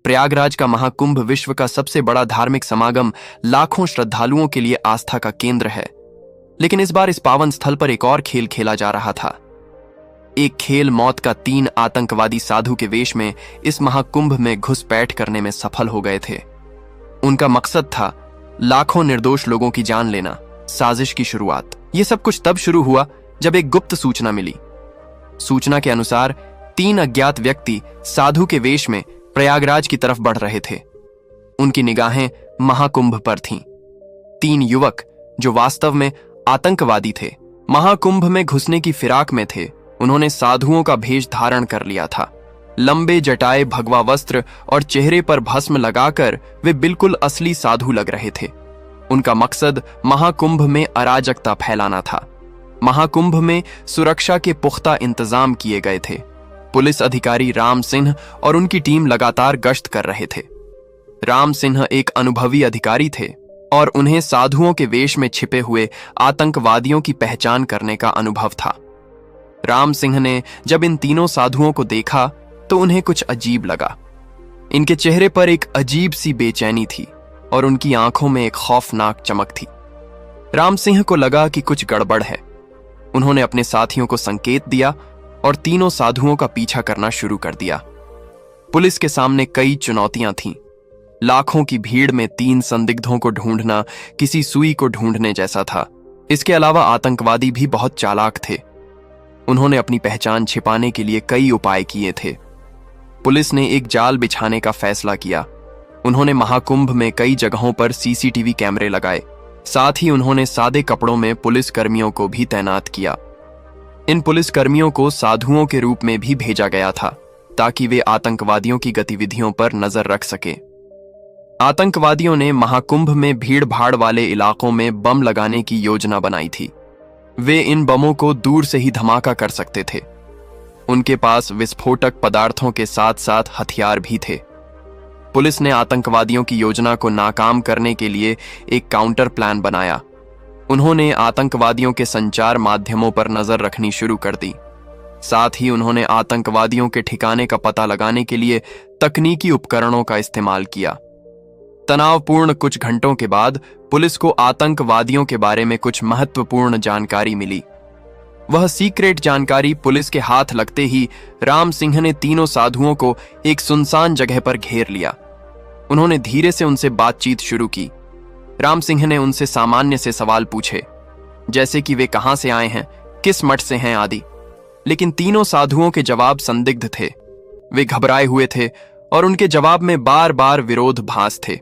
प्रयागराज का महाकुंभ विश्व का सबसे बड़ा धार्मिक समागम लाखों श्रद्धालुओं के लिए आस्था का केंद्र है। लेकिन इस बार इस पावन स्थल पर एक और खेल खेला जा रहा था। एक खेल मौत का 3 आतंकवादी साधु के वेश में इस महाकुंभ में घुसपैठ करने में सफल हो गए थे। उनका मकसद था लाखों निर्दोष लोगों की जान लेना। साजिश की शुरुआत। यह सब कुछ तब शुरू हुआ जब एक गुप्त सूचना मिली। सूचना के अनुसार 3 अज्ञात व्यक्ति साधु के वेश में प्रयागराज की तरफ बढ़ रहे थे। उनकी निगाहें महाकुंभ पर थीं। 3 युवक जो वास्तव में आतंकवादी थे, महाकुंभ में घुसने की फिराक में थे। उन्होंने साधुओं का भेष धारण कर लिया था। लंबे जटाए, भगवा वस्त्र और चेहरे पर भस्म लगाकर वे बिल्कुल असली साधु लग रहे थे। उनका मकसद महाकुंभ में अराजकता फैलाना था। महाकुंभ में सुरक्षा के पुख्ता इंतजाम किए गए थे। पुलिस अधिकारी राम सिंह और उनकी टीम लगातार गश्त कर रहे थे। राम सिंह एक अनुभवी अधिकारी थे और उन्हें साधुओं के वेश में छिपे हुए आतंकवादियों की पहचान करने का अनुभव था। राम सिंह ने जब इन तीनों साधुओं को देखा तो उन्हें कुछ अजीब लगा। इनके चेहरे पर एक अजीब सी बेचैनी थी और उनकी आंखों में एक खौफनाक चमक थी। राम सिंह को लगा कि कुछ गड़बड़ है। उन्होंने अपने साथियों को संकेत दिया और तीनों साधुओं का पीछा करना शुरू कर दिया। पुलिस के सामने कई चुनौतियां थीं। लाखों की भीड़ में 3 संदिग्धों को ढूंढना किसी सुई को ढूंढने जैसा था। इसके अलावा आतंकवादी भी बहुत चालाक थे। उन्होंने अपनी पहचान छिपाने के लिए कई उपाय किए थे। पुलिस ने एक जाल बिछाने का फैसला किया। उन्होंने महाकुंभ में कई जगहों पर सीसीटीवी कैमरे लगाए। साथ ही उन्होंने सादे कपड़ों में पुलिस कर्मियों को भी तैनात किया। इन पुलिस कर्मियों को साधुओं के रूप में भी भेजा गया था ताकि वे आतंकवादियों की गतिविधियों पर नजर रख सकें। आतंकवादियों ने महाकुंभ में भीड़ भाड़ वाले इलाकों में बम लगाने की योजना बनाई थी। वे इन बमों को दूर से ही धमाका कर सकते थे। उनके पास विस्फोटक पदार्थों के साथ साथ हथियार भी थे। पुलिस ने आतंकवादियों की योजना को नाकाम करने के लिए एक काउंटर प्लान बनाया। उन्होंने आतंकवादियों के संचार माध्यमों पर नजर रखनी शुरू कर दी। साथ ही उन्होंने आतंकवादियों के ठिकाने का पता लगाने के लिए तकनीकी उपकरणों का इस्तेमाल किया। तनावपूर्ण कुछ घंटों के बाद पुलिस को आतंकवादियों के बारे में कुछ महत्वपूर्ण जानकारी मिली। वह सीक्रेट जानकारी पुलिस के हाथ लगते ही राम सिंह ने तीनों साधुओं को एक सुनसान जगह पर घेर लिया। उन्होंने धीरे से उनसे बातचीत शुरू की। राम सिंह ने उनसे सामान्य से सवाल पूछे, जैसे कि वे कहां से आए हैं, किस मठ से हैं आदि। लेकिन तीनों साधुओं के जवाब संदिग्ध थे। वे घबराए हुए थे और उनके जवाब में बार बार विरोधाभास थे।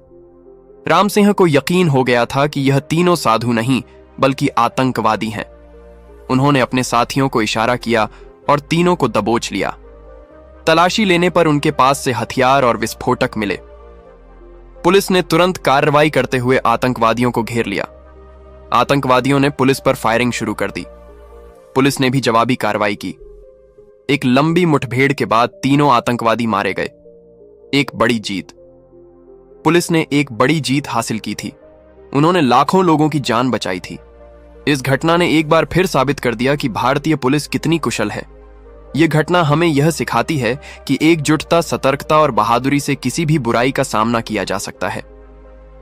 राम सिंह को यकीन हो गया था कि यह तीनों साधु नहीं बल्कि आतंकवादी हैं। उन्होंने अपने साथियों को इशारा किया और तीनों को दबोच लिया। तलाशी लेने पर उनके पास से हथियार और विस्फोटक मिले। पुलिस ने तुरंत कार्रवाई करते हुए आतंकवादियों को घेर लिया। आतंकवादियों ने पुलिस पर फायरिंग शुरू कर दी। पुलिस ने भी जवाबी कार्रवाई की। एक लंबी मुठभेड़ के बाद तीनों आतंकवादी मारे गए। एक बड़ी जीत। पुलिस ने एक बड़ी जीत हासिल की थी। उन्होंने लाखों लोगों की जान बचाई थी। इस घटना ने एक बार फिर साबित कर दिया कि भारतीय पुलिस कितनी कुशल है। यह घटना हमें यह सिखाती है कि एकजुटता, सतर्कता और बहादुरी से किसी भी बुराई का सामना किया जा सकता है।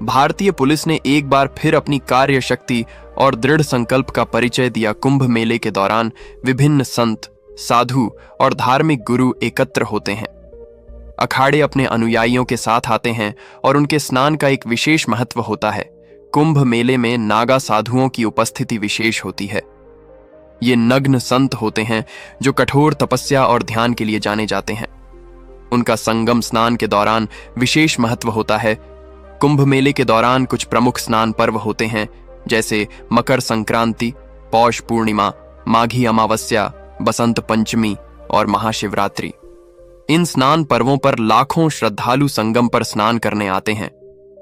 भारतीय पुलिस ने एक बार फिर अपनी कार्य शक्ति और दृढ़ संकल्प का परिचय दिया। कुंभ मेले के दौरान विभिन्न संत, साधु और धार्मिक गुरु एकत्र होते हैं। अखाड़े अपने अनुयायियों के साथ आते हैं और उनके स्नान का एक विशेष महत्व होता है। कुंभ मेले में नागा साधुओं की उपस्थिति विशेष होती है। ये नग्न संत होते हैं जो कठोर तपस्या और ध्यान के लिए जाने जाते हैं। उनका संगम स्नान के दौरान विशेष महत्व होता है। कुंभ मेले के दौरान कुछ प्रमुख स्नान पर्व होते हैं, जैसे मकर संक्रांति, पौष पूर्णिमा, माघी अमावस्या, बसंत पंचमी और महाशिवरात्रि। इन स्नान पर्वों पर लाखों श्रद्धालु संगम पर स्नान करने आते हैं।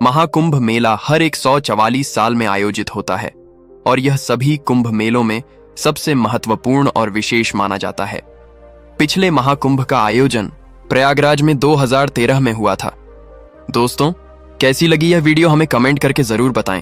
महाकुंभ मेला हर 144 साल में आयोजित होता है और यह सभी कुंभ मेलों में सबसे महत्वपूर्ण और विशेष माना जाता है। पिछले महाकुंभ का आयोजन प्रयागराज में 2013 में हुआ था। दोस्तों, कैसी लगी यह वीडियो हमें कमेंट करके जरूर बताएं।